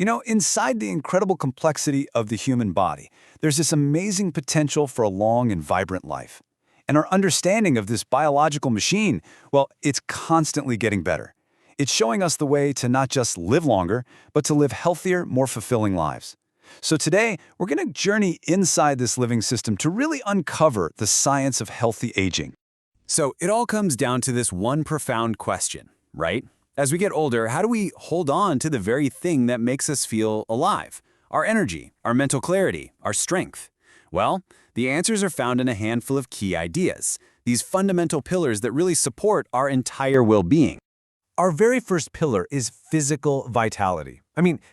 Inside the incredible complexity of the human body, there's this amazing potential for a long and vibrant life. And our understanding of this biological machine, well, it's constantly getting better. It's showing us the way to not just live longer, but to live healthier, more fulfilling lives. So today, we're going to journey inside this living system to really uncover the science of healthy aging. So it all comes down to this one profound question, right? As we get older, how do we hold on to the very thing that makes us feel alive? Our energy, our mental clarity, our strength. Well, the answers are found in a handful of key ideas, these fundamental pillars that really support our entire well-being. Our very first pillar is physical vitality.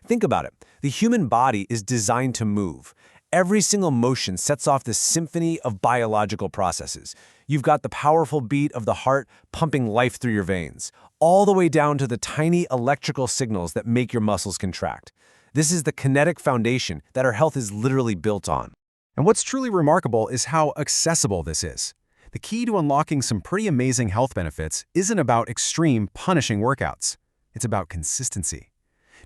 Think about it. The human body is designed to move. Every single motion sets off this symphony of biological processes. You've got the powerful beat of the heart pumping life through your veins, all the way down to the tiny electrical signals that make your muscles contract. This is the kinetic foundation that our health is literally built on. And what's truly remarkable is how accessible this is. The key to unlocking some pretty amazing health benefits isn't about extreme, punishing workouts. It's about consistency.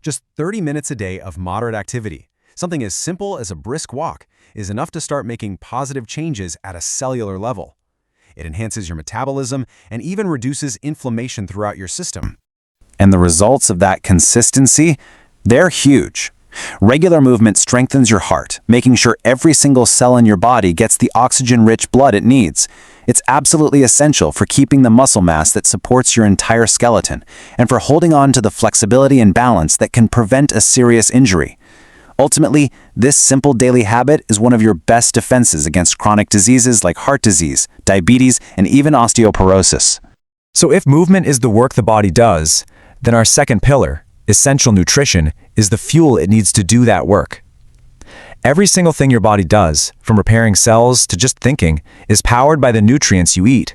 Just 30 minutes a day of moderate activity, something as simple as a brisk walk, is enough to start making positive changes at a cellular level. It enhances your metabolism and even reduces inflammation throughout your system. And the results of that consistency, they're huge. Regular movement strengthens your heart, making sure every single cell in your body gets the oxygen-rich blood it needs. It's absolutely essential for keeping the muscle mass that supports your entire skeleton and for holding on to the flexibility and balance that can prevent a serious injury. Ultimately, this simple daily habit is one of your best defenses against chronic diseases like heart disease, diabetes, and even osteoporosis. So if movement is the work the body does, then our second pillar, essential nutrition, is the fuel it needs to do that work. Every single thing your body does, from repairing cells to just thinking, is powered by the nutrients you eat.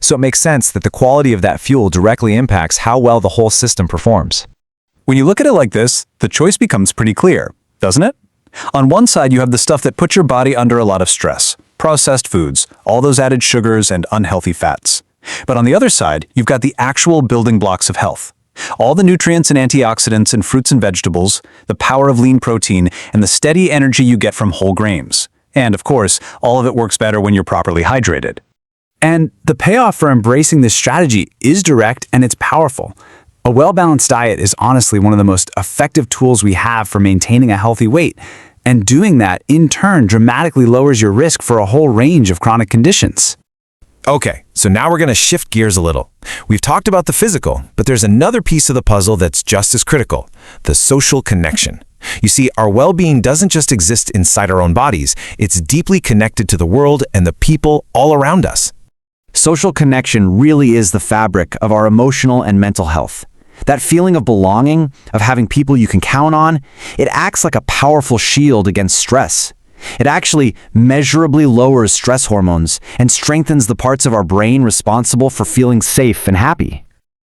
So it makes sense that the quality of that fuel directly impacts how well the whole system performs. When you look at it like this, the choice becomes pretty clear, doesn't it? On one side, you have the stuff that puts your body under a lot of stress, processed foods, all those added sugars and unhealthy fats. But on the other side, you've got the actual building blocks of health. All the nutrients and antioxidants in fruits and vegetables, the power of lean protein, and the steady energy you get from whole grains. And of course, all of it works better when you're properly hydrated. And the payoff for embracing this strategy is direct and it's powerful. A well-balanced diet is honestly one of the most effective tools we have for maintaining a healthy weight. And doing that, in turn, dramatically lowers your risk for a whole range of chronic conditions. Okay, so now we're going to shift gears a little. We've talked about the physical, but there's another piece of the puzzle that's just as critical, the social connection. You see, our well-being doesn't just exist inside our own bodies, it's deeply connected to the world and the people all around us. Social connection really is the fabric of our emotional and mental health. That feeling of belonging, of having people you can count on, it acts like a powerful shield against stress. It actually measurably lowers stress hormones and strengthens the parts of our brain responsible for feeling safe and happy.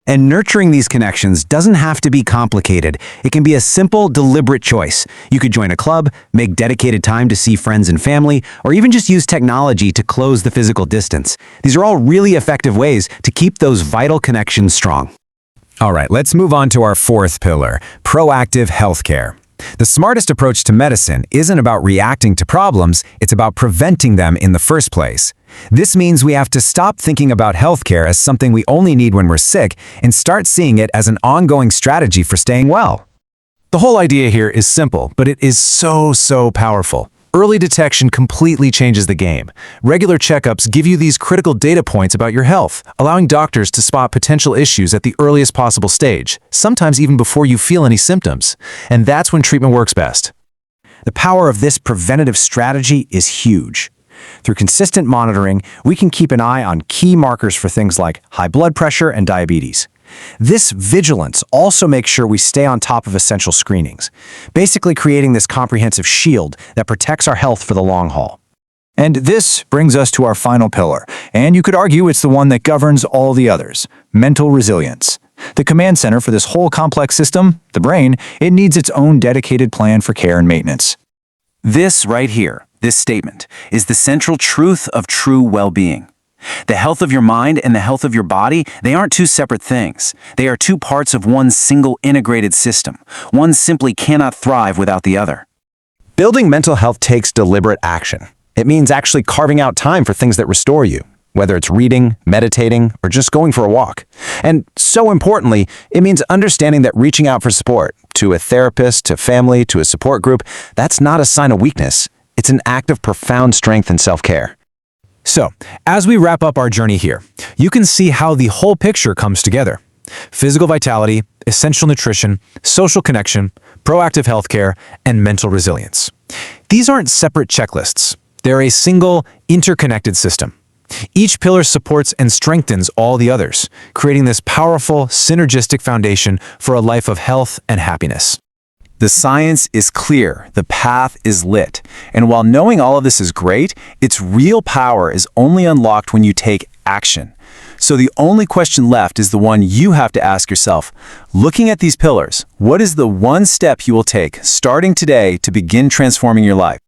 And nurturing these connections doesn't have to be complicated. It can be a simple, deliberate choice. You could join a club, make dedicated time to see friends and family, or even just use technology to close the physical distance. These are all really effective ways to keep those vital connections strong. All right, let's move on to our fourth pillar, proactive healthcare. The smartest approach to medicine isn't about reacting to problems, it's about preventing them in the first place. This means we have to stop thinking about healthcare as something we only need when we're sick and start seeing it as an ongoing strategy for staying well. The whole idea here is simple, but it is so powerful. Early detection completely changes the game. Regular checkups give you these critical data points about your health, allowing doctors to spot potential issues at the earliest possible stage, sometimes even before you feel any symptoms. And that's when treatment works best. The power of this preventative strategy is huge. Through consistent monitoring, we can keep an eye on key markers for things like high blood pressure and diabetes. This vigilance also makes sure we stay on top of essential screenings, basically creating this comprehensive shield that protects our health for the long haul. And this brings us to our final pillar, and you could argue it's the one that governs all the others: mental resilience. The command center for this whole complex system, the brain, it needs its own dedicated plan for care and maintenance. This right here, this statement, is the central truth of true well-being. The health of your mind and the health of your body, they aren't two separate things. They are two parts of one single integrated system. One simply cannot thrive without the other. Building mental health takes deliberate action. It means actually carving out time for things that restore you, whether it's reading, meditating, or just going for a walk. And so importantly, it means understanding that reaching out for support, to a therapist, to family, to a support group, that's not a sign of weakness. It's an act of profound strength and self-care. So, as we wrap up our journey here, you can see how the whole picture comes together. Physical vitality, essential nutrition, social connection, proactive healthcare, and mental resilience. These aren't separate checklists. They're a single, interconnected system. Each pillar supports and strengthens all the others, creating this powerful, synergistic foundation for a life of health and happiness. The science is clear, the path is lit, and while knowing all of this is great, its real power is only unlocked when you take action. So the only question left is the one you have to ask yourself. Looking at these pillars, what is the one step you will take starting today to begin transforming your life?